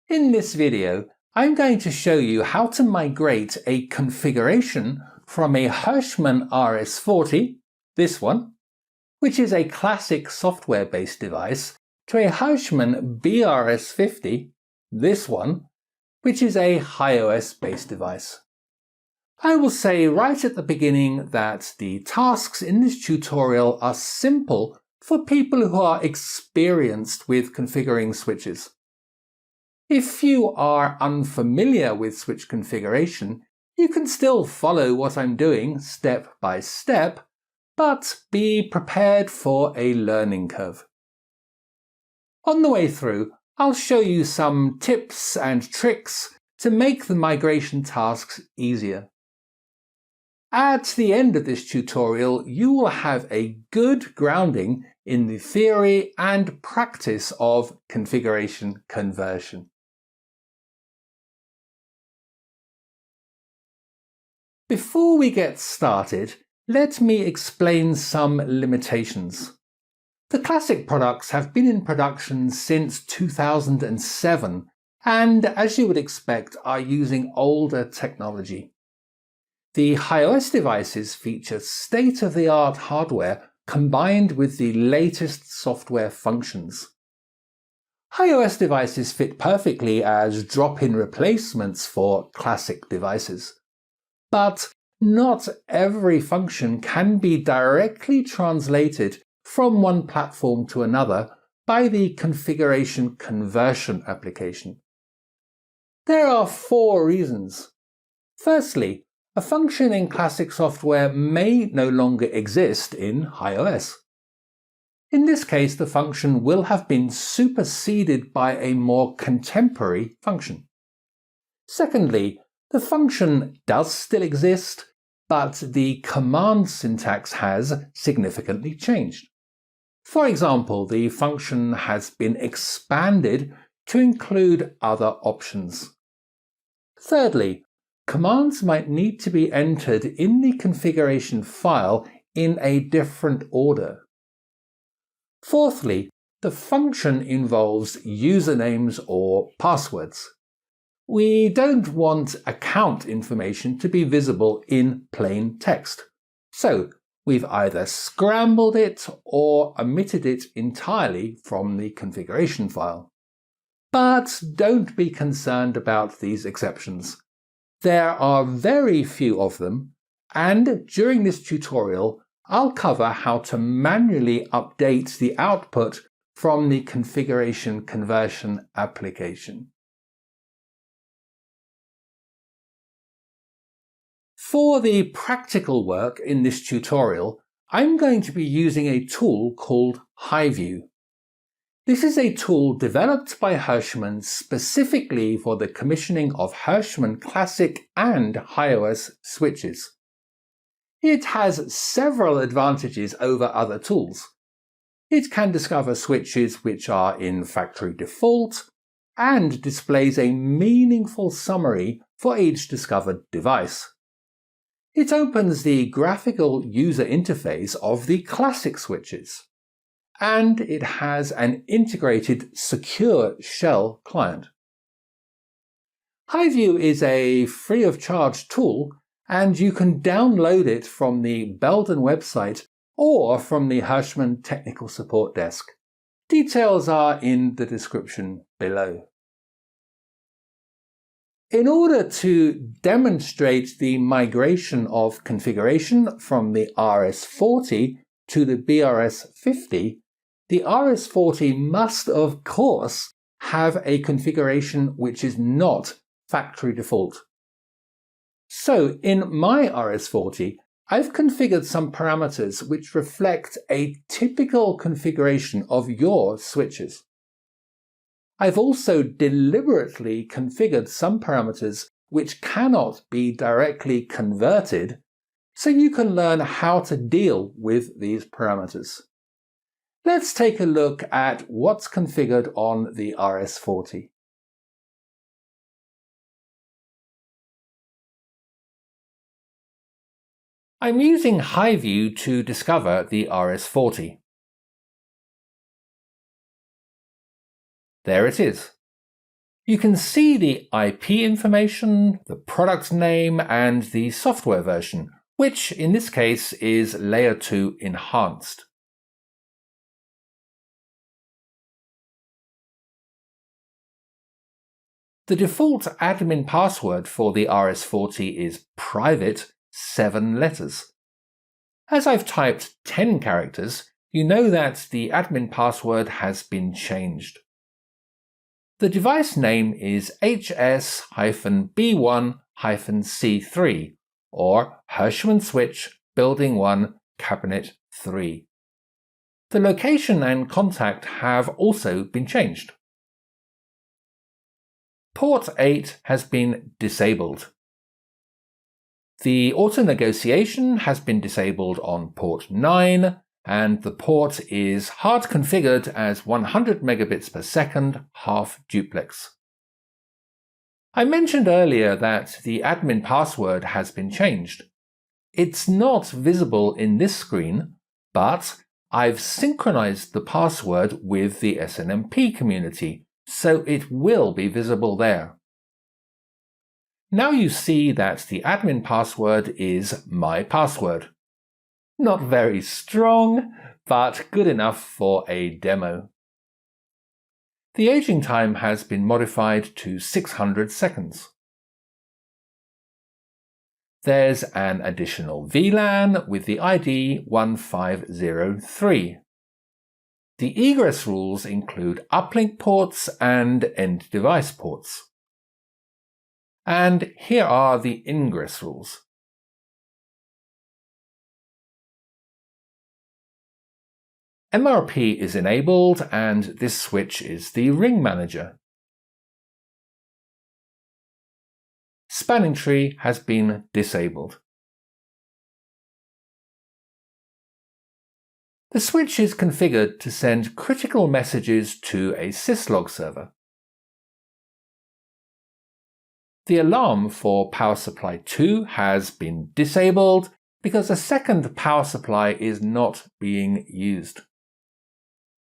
In this video, I'm going to show you how to migrate a configuration from a Hirschmann RS40, this one, which is a classic software-based device, to a Hirschmann BRS50, this one, which is a HiOS-based device. I will say right at the beginning that the tasks in this tutorial are simple for people who are experienced with configuring switches. If you are unfamiliar with switch configuration, you can still follow what I'm doing step by step, but be prepared for a learning curve. On the way through, I'll show you some tips and tricks to make the migration tasks easier. At the end of this tutorial, you will have a good grounding in the theory and practice of configuration conversion. Before we get started, let me explain some limitations. The classic products have been in production since 2007 and, as you would expect, are using older technology. The HiOS devices feature state-of-the-art hardware combined with the latest software functions. HiOS devices fit perfectly as drop-in replacements for classic devices. But not every function can be directly translated from one platform to another by the configuration conversion application. There are 4 reasons. Firstly, a function in classic software may no longer exist in HiOS. In this case, the function will have been superseded by a more contemporary function. Secondly, the function does still exist, but the command syntax has significantly changed. For example, the function has been expanded to include other options. Thirdly, commands might need to be entered in the configuration file in a different order. Fourthly, the function involves usernames or passwords. We don't want account information to be visible in plain text, so we've either scrambled it or omitted it entirely from the configuration file. But don't be concerned about these exceptions. There are very few of them, and during this tutorial, I'll cover how to manually update the output from the configuration conversion application. For the practical work in this tutorial, I'm going to be using a tool called HiView. This is a tool developed by Hirschmann specifically for the commissioning of Hirschmann Classic and HiOS switches. It has several advantages over other tools. It can discover switches which are in factory default and displays a meaningful summary for each discovered device. It opens the graphical user interface of the classic switches, and it has an integrated secure shell client. HiView is a free-of-charge tool, and you can download it from the Belden website or from the Hirschmann technical support desk. Details are in the description below. In order to demonstrate the migration of configuration from the RS40 to the BRS50, the RS40 must, of course, have a configuration which is not factory default. So, in my RS40, I've configured some parameters which reflect a typical configuration of your switches. I've also deliberately configured some parameters which cannot be directly converted, so you can learn how to deal with these parameters. Let's take a look at what's configured on the RS40. I'm using HiView to discover the RS40. There it is. You can see the IP information, the product name, and the software version, which in this case is Layer 2 Enhanced. The default admin password for the RS40 is private 7 letters. As I've typed 10 characters, you know that the admin password has been changed. The device name is HS-B1-C3 or Hirschmann Switch Building 1 Cabinet 3. The location and contact have also been changed. Port 8 has been disabled. The auto-negotiation has been disabled on port 9, and the port is hard configured as 100 megabits per second half duplex. I mentioned earlier that the admin password has been changed. It's not visible in this screen, but I've synchronized the password with the SNMP community, so it will be visible there. Now you see that the admin password is my password. Not very strong, but good enough for a demo. The aging time has been modified to 600 seconds. There's an additional VLAN with the ID 1503. The egress rules include uplink ports and end device ports. And here are the ingress rules. MRP is enabled, and this switch is the ring manager. Spanning tree has been disabled. The switch is configured to send critical messages to a syslog server. The alarm for power supply 2 has been disabled because a second power supply is not being used.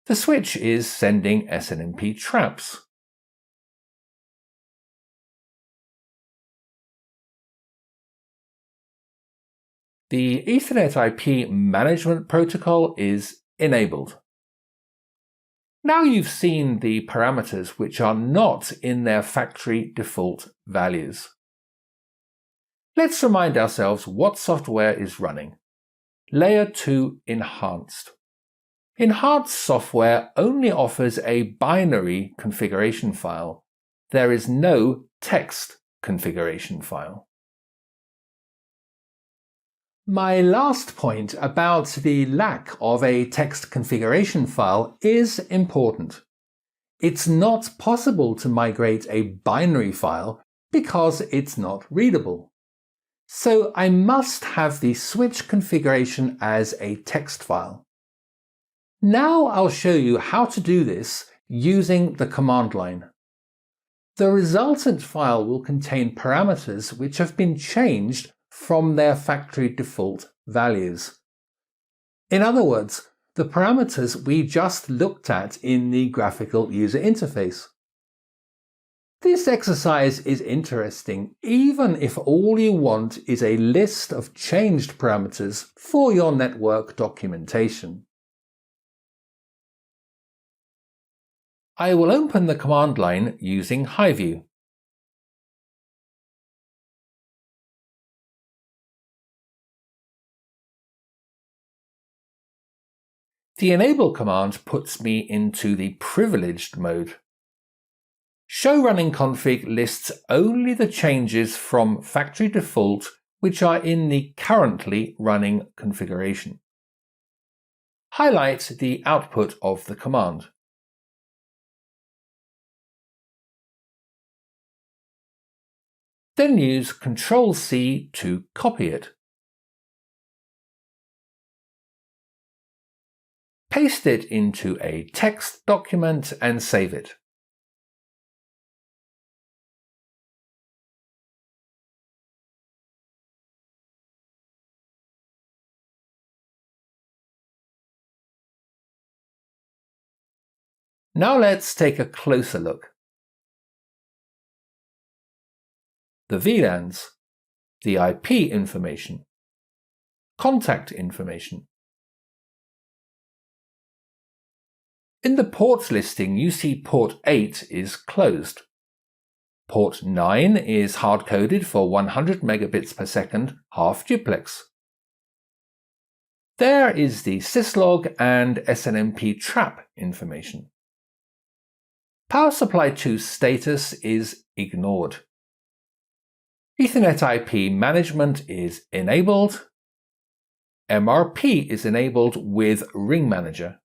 The switch is sending SNMP traps. The Ethernet IP management protocol is enabled. Now you've seen the parameters which are not in their factory default values. Let's remind ourselves what software is running. Layer 2 Enhanced. Enhanced software only offers a binary configuration file. There is no text configuration file. My last point about the lack of a text configuration file is important. It's not possible to migrate a binary file because it's not readable. So I must have the switch configuration as a text file. Now I'll show you how to do this using the command line. The resultant file will contain parameters which have been changed from their factory default values. In other words, the parameters we just looked at in the graphical user interface. This exercise is interesting even if all you want is a list of changed parameters for your network documentation. I will open the command line using HiView. The enable command puts me into the privileged mode. Show running config lists only the changes from factory default which are in the currently running configuration. Highlight the output of the command. Then use Ctrl-C to copy it. Paste it into a text document and save it. Now let's take a closer look. the VLANs, the IP information, contact information. In the port listing, you see port 8 is closed. Port 9 is hard-coded for 100 megabits per second half duplex. There is the syslog and SNMP trap information. Power supply 2 status is ignored. Ethernet IP management is enabled. MRP is enabled with Ring Manager.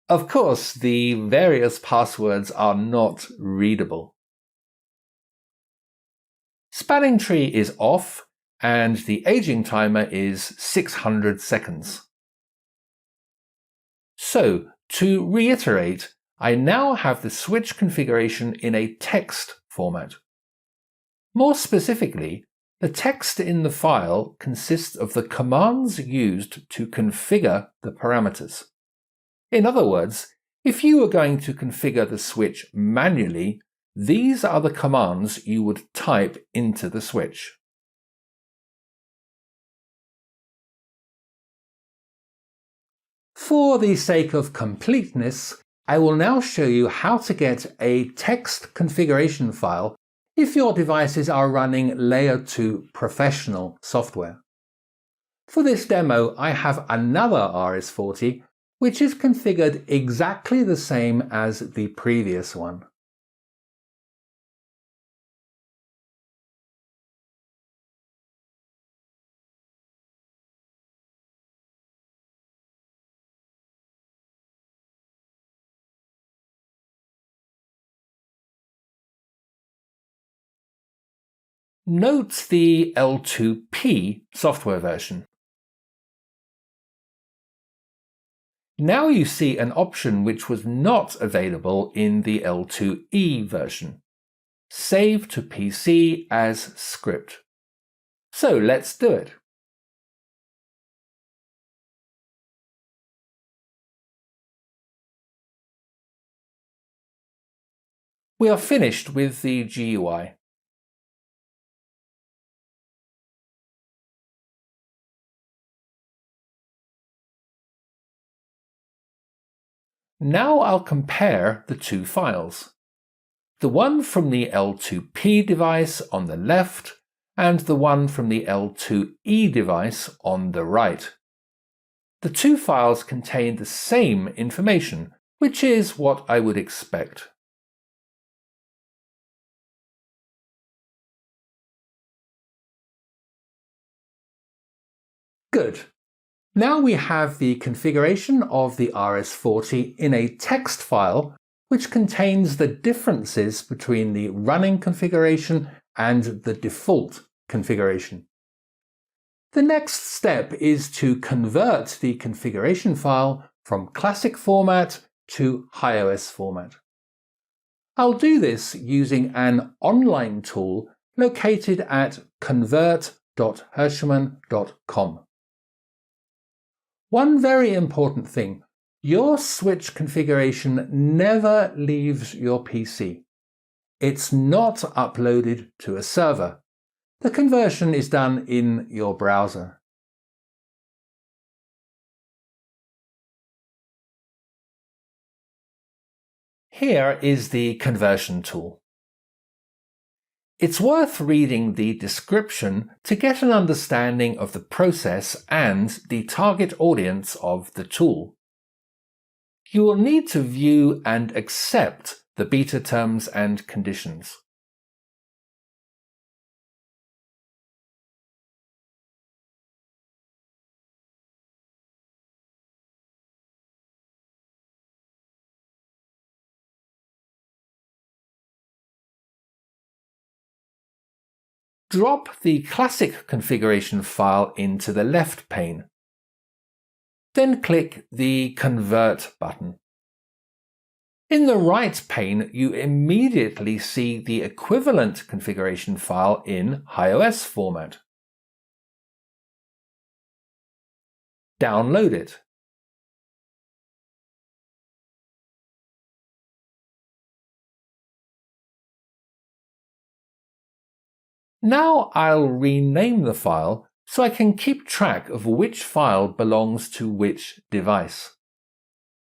Of course, the various passwords are not readable. Spanning tree is off, and the aging timer is 600 seconds. So, to reiterate, I now have the switch configuration in a text format. More specifically, the text in the file consists of the commands used to configure the parameters. In other words, if you were going to configure the switch manually, these are the commands you would type into the switch. For the sake of completeness, I will now show you how to get a text configuration file if your devices are running Layer 2 professional software. For this demo, I have another RS40 which is configured exactly the same as the previous one. Note the L2P software version. Now you see an option which was not available in the L2E version. Save to PC as script. So let's do it. We are finished with the GUI. Now I'll compare the two files. The one from the L2P device on the left and the one from the L2E device on the right. The two files contain the same information, which is what I would expect. Good. Now we have the configuration of the RS40 in a text file which contains the differences between the running configuration and the default configuration. The next step is to convert the configuration file from classic format to HiOS format. I'll do this using an online tool located at convert.hirschmann.com. One very important thing, your switch configuration never leaves your PC. It's not uploaded to a server. The conversion is done in your browser. Here is the conversion tool. It's worth reading the description to get an understanding of the process and the target audience of the tool. You will need to view and accept the beta terms and conditions. Drop the classic configuration file into the left pane. Then click the Convert button. In the right pane, you immediately see the equivalent configuration file in HiOS format. Download it. Now I'll rename the file so I can keep track of which file belongs to which device.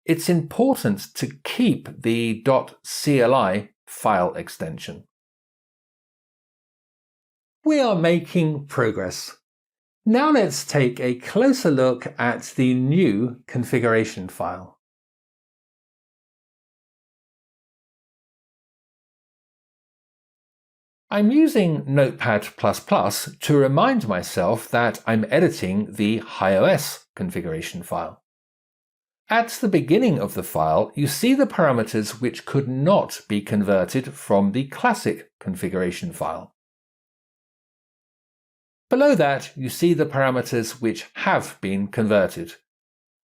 It's important to keep the .cli file extension. We are making progress. Now let's take a closer look at the new configuration file. I'm using Notepad++ to remind myself that I'm editing the HiOS configuration file. At the beginning of the file, you see the parameters which could not be converted from the classic configuration file. Below that, you see the parameters which have been converted.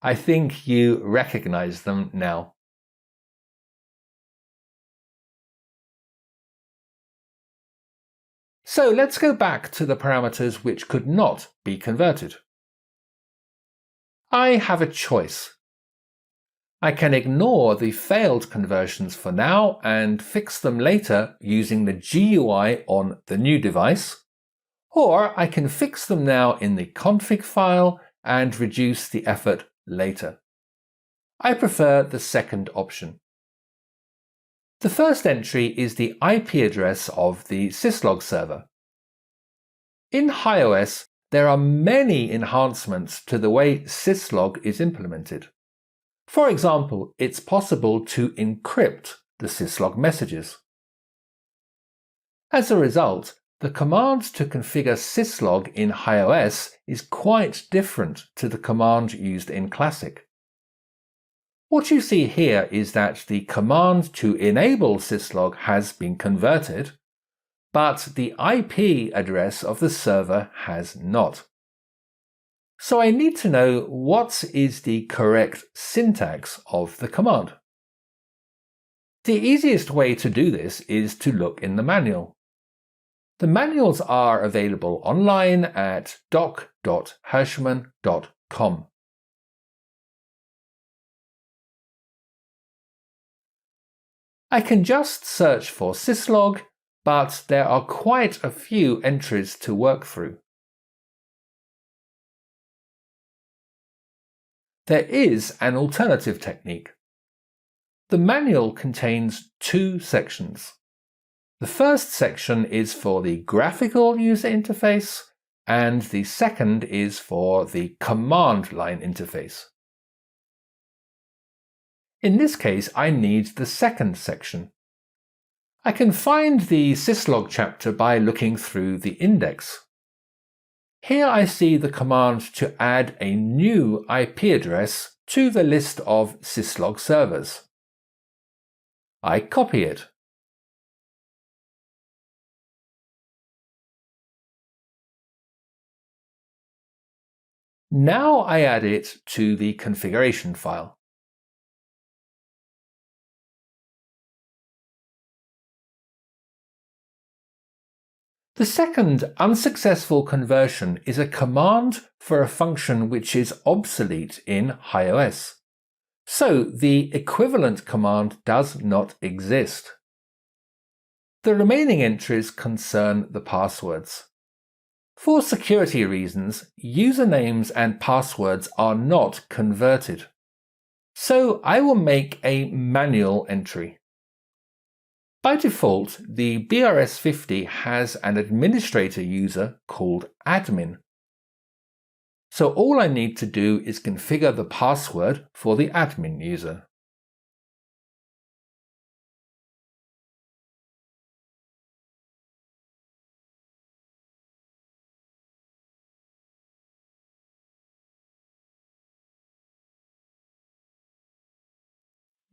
I think you recognize them now. So let's go back to the parameters which could not be converted. I have a choice. I can ignore the failed conversions for now and fix them later using the GUI on the new device, or I can fix them now in the config file and reduce the effort later. I prefer the second option. The first entry is the IP address of the syslog server. In HiOS, there are many enhancements to the way syslog is implemented. For example, it's possible to encrypt the syslog messages. As a result, the command to configure syslog in HiOS is quite different to the command used in Classic. What you see here is that the command to enable syslog has been converted, but the IP address of the server has not. So I need to know what is the correct syntax of the command. The easiest way to do this is to look in the manual. The manuals are available online at doc.hirschmann.com. I can just search for syslog, but there are quite a few entries to work through. There is an alternative technique. The manual contains two sections. The first section is for the graphical user interface, and the second is for the command line interface. In this case, I need the second section. I can find the syslog chapter by looking through the index. Here I see the command to add a new IP address to the list of syslog servers. I copy it. Now I add it to the configuration file. The second unsuccessful conversion is a command for a function which is obsolete in HiOS. So the equivalent command does not exist. The remaining entries concern the passwords. For security reasons, usernames and passwords are not converted. So I will make a manual entry. By default, the BRS50 has an administrator user called admin. So all I need to do is configure the password for the admin user.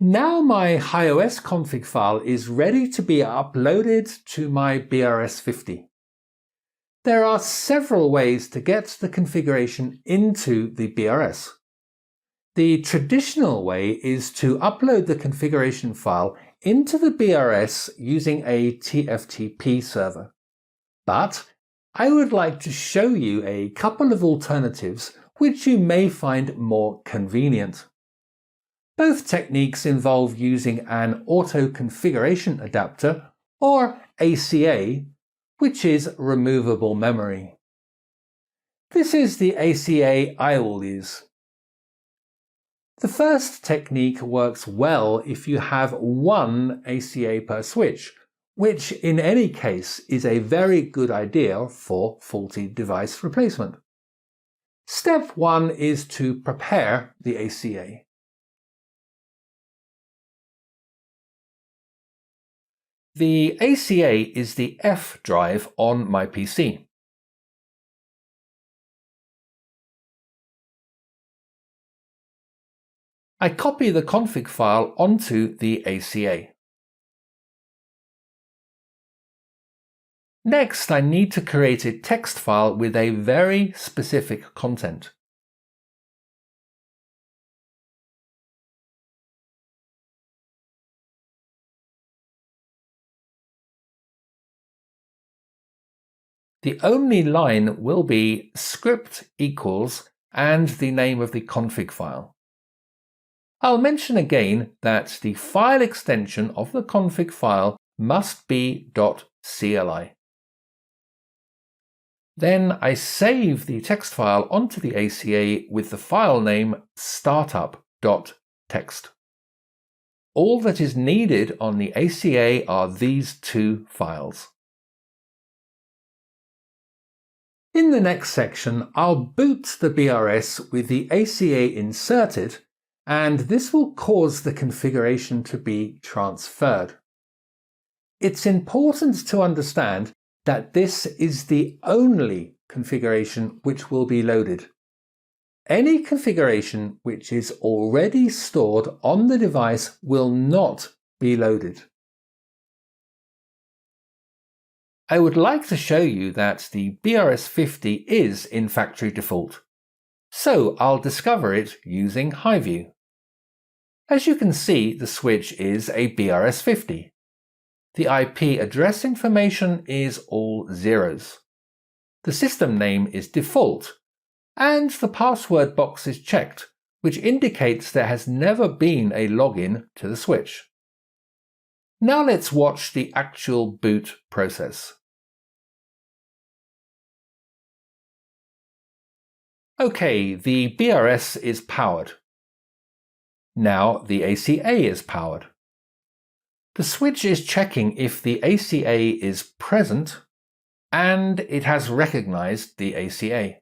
Now my HiOS config file is ready to be uploaded to my BRS50. There are several ways to get the configuration into the BRS. The traditional way is to upload the configuration file into the BRS using a TFTP server. But I would like to show you a couple of alternatives which you may find more convenient. Both techniques involve using an auto configuration adapter, or ACA, which is removable memory. This is the ACA I will use. The first technique works well if you have one ACA per switch, which in any case is a very good idea for faulty device replacement. Step 1 is to prepare the ACA. The ACA is the F drive on my PC. I copy the config file onto the ACA. Next, I need to create a text file with a very specific content. The only line will be script equals and the name of the config file. I'll mention again that the file extension of the config file must be .cli. Then I save the text file onto the ACA with the file name startup.txt. All that is needed on the ACA are these two files. In the next section, I'll boot the BRS with the ACA inserted, and this will cause the configuration to be transferred. It's important to understand that this is the only configuration which will be loaded. Any configuration which is already stored on the device will not be loaded. I would like to show you that the BRS50 is in factory default, so I'll discover it using HiView. As you can see, the switch is a BRS50. The IP address information is all zeros. The system name is default, and the password box is checked, which indicates there has never been a login to the switch. Now let's watch the actual boot process. Okay, the BRS is powered. Now the ACA is powered. The switch is checking if the ACA is present, and it has recognized the ACA.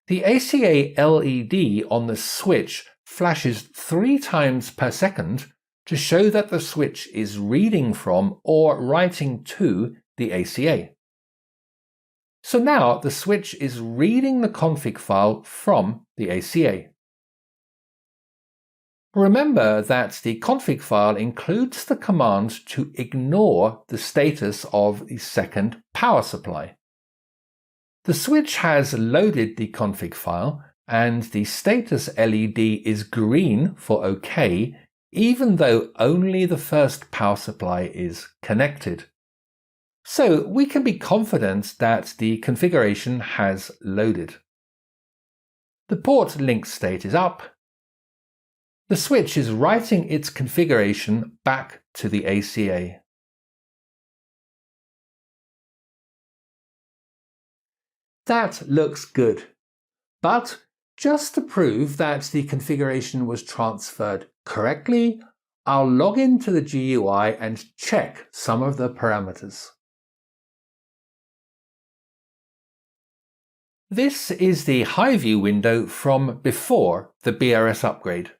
The ACA LED on the switch flashes 3 times per second to show that the switch is reading from or writing to the ACA. So now the switch is reading the config file from the ACA. Remember that the config file includes the command to ignore the status of the second power supply. The switch has loaded the config file, and the status LED is green for OK, even though only the first power supply is connected. So we can be confident that the configuration has loaded. The port link state is up. The switch is writing its configuration back to the ACA. That looks good. But just to prove that the configuration was transferred correctly, I'll log into the GUI and check some of the parameters. This is the HiView window from before the BRS upgrade.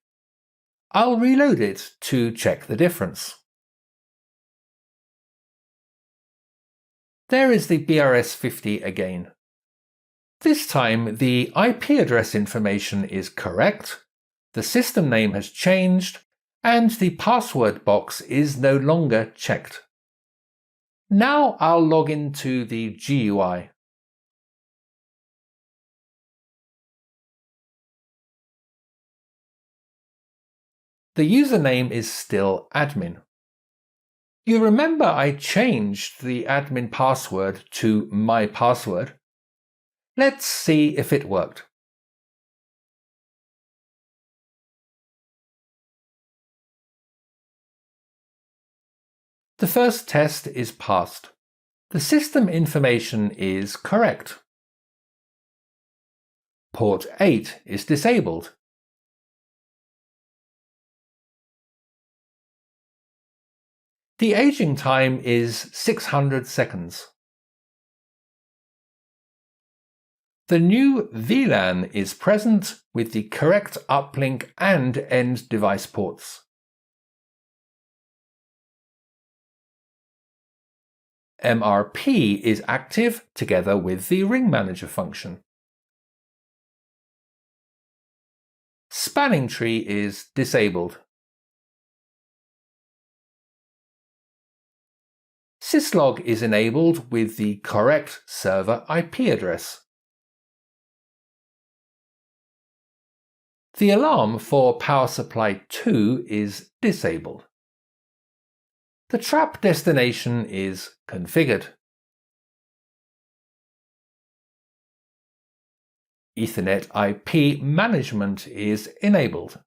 I'll reload it to check the difference. There is the BRS50 again. This time the IP address information is correct, the system name has changed, and the password box is no longer checked. Now I'll log into the GUI. The username is still admin. You remember I changed the admin password to my password. Let's see if it worked. The first test is passed. The system information is correct. Port 8 is disabled. The aging time is 600 seconds. The new VLAN is present with the correct uplink and end device ports. MRP is active together with the Ring Manager function. Spanning tree is disabled. Syslog is enabled with the correct server IP address. The alarm for power supply 2 is disabled. The trap destination is configured. Ethernet IP management is enabled.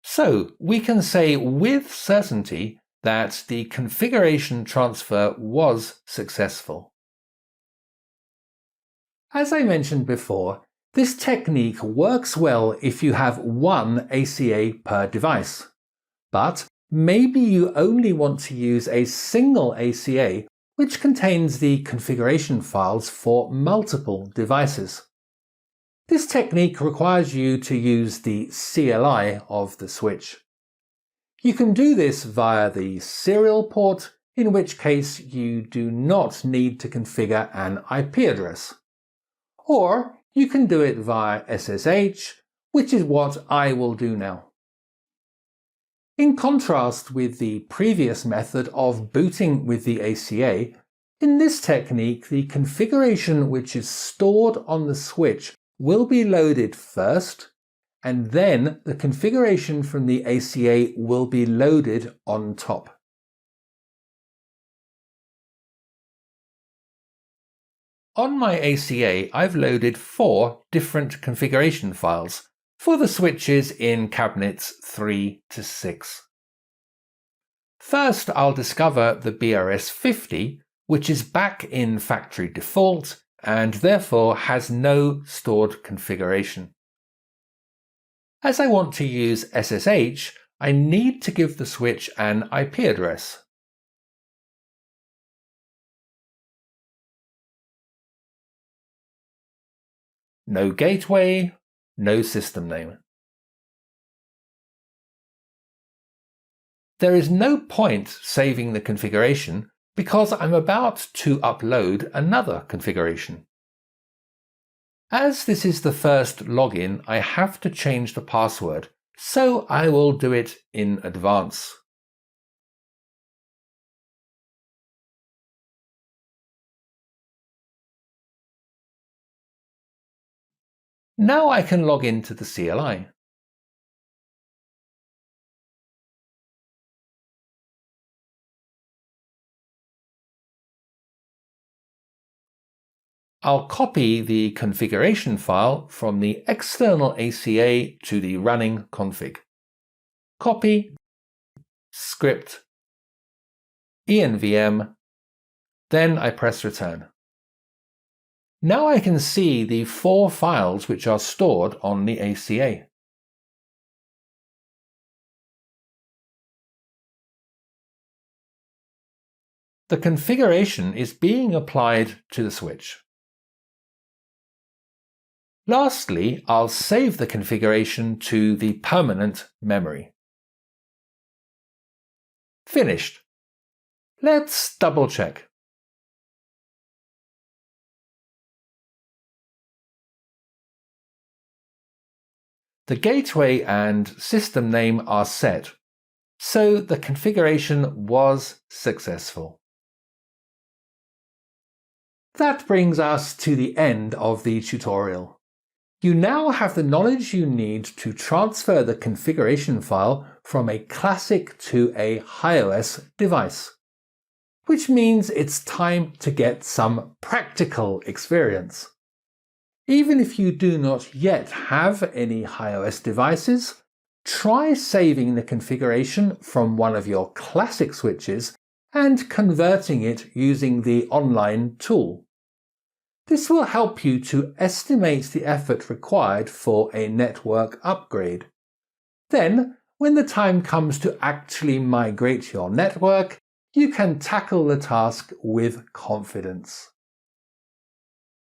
So we can say with certainty that the configuration transfer was successful. As I mentioned before, this technique works well if you have one ACA per device. But maybe you only want to use a single ACA which contains the configuration files for multiple devices. This technique requires you to use the CLI of the switch. You can do this via the serial port, in which case you do not need to configure an IP address. Or you can do it via SSH, which is what I will do now. In contrast with the previous method of booting with the ACA, in this technique the configuration which is stored on the switch will be loaded first, and then the configuration from the ACA will be loaded on top. On my ACA, I've loaded 4 different configuration files for the switches in cabinets 3 to 6. First, I'll discover the BRS50, which is back in factory default and therefore has no stored configuration. As I want to use SSH, I need to give the switch an IP address. No gateway, no system name. There is no point saving the configuration because I'm about to upload another configuration. As this is the first login, I have to change the password, so I will do it in advance. Now I can log into the CLI. I'll copy the configuration file from the external ACA to the running config. Copy, script, envm, then I press return. Now I can see the 4 files which are stored on the ACA. The configuration is being applied to the switch. Lastly, I'll save the configuration to the permanent memory. Finished. Let's double check. The gateway and system name are set, so the configuration was successful. That brings us to the end of the tutorial. You now have the knowledge you need to transfer the configuration file from a classic to a HiOS device, which means it's time to get some practical experience. Even if you do not yet have any HiOS devices, try saving the configuration from one of your classic switches and converting it using the online tool. This will help you to estimate the effort required for a network upgrade. Then, when the time comes to actually migrate your network, you can tackle the task with confidence.